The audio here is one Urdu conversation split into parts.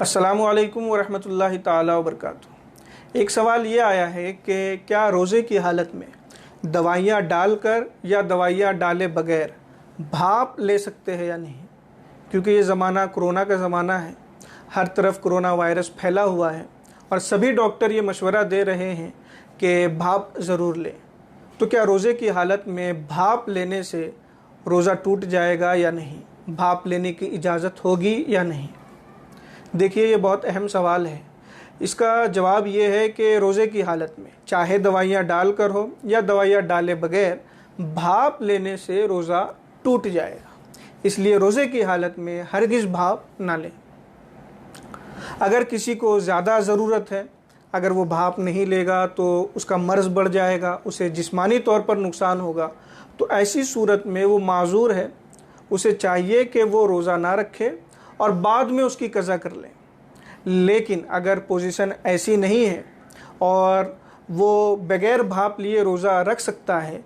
السلام علیکم ورحمۃ اللہ تعالیٰ وبرکاتہ۔ ایک سوال یہ آیا ہے کہ کیا روزے کی حالت میں دوائیاں ڈال کر یا دوائیاں ڈالے بغیر بھاپ لے سکتے ہیں یا نہیں، کیونکہ یہ زمانہ کرونا کا زمانہ ہے، ہر طرف کرونا وائرس پھیلا ہوا ہے اور سبھی ڈاکٹر یہ مشورہ دے رہے ہیں کہ بھاپ ضرور لیں۔ تو کیا روزے کی حالت میں بھاپ لینے سے روزہ ٹوٹ جائے گا یا نہیں، بھاپ لینے کی اجازت ہوگی یا نہیں؟ دیکھیے، یہ بہت اہم سوال ہے۔ اس کا جواب یہ ہے کہ روزے کی حالت میں چاہے دوائیاں ڈال کر ہو یا دوائیاں ڈالے بغیر بھاپ لینے سے روزہ ٹوٹ جائے گا، اس لیے روزے کی حالت میں ہرگز بھاپ نہ لیں۔ اگر کسی کو زیادہ ضرورت ہے، اگر وہ بھاپ نہیں لے گا تو اس کا مرض بڑھ جائے گا، اسے جسمانی طور پر نقصان ہوگا، تو ایسی صورت میں وہ معذور ہے، اسے چاہیے کہ وہ روزہ نہ رکھے اور بعد میں اس کی قضا کر لیں۔ لیکن اگر پوزیشن ایسی نہیں ہے اور وہ بغیر بھاپ لیے روزہ رکھ سکتا ہے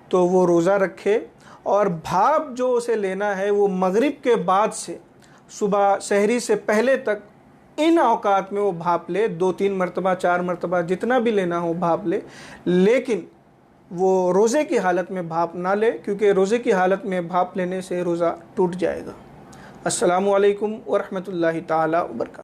تو وہ روزہ رکھے، اور بھاپ جو اسے لینا ہے وہ مغرب کے بعد سے صبح سحری سے پہلے تک ان اوقات میں وہ بھاپ لے، 2-3 مرتبہ 4 مرتبہ جتنا بھی لینا ہو بھاپ لے، لیکن وہ روزے کی حالت میں بھاپ نہ لے، کیونکہ روزے کی حالت میں بھاپ لینے سے روزہ ٹوٹ جائے گا۔ السلام علیکم ورحمۃ اللہ تعالیٰ وبرکاتہ۔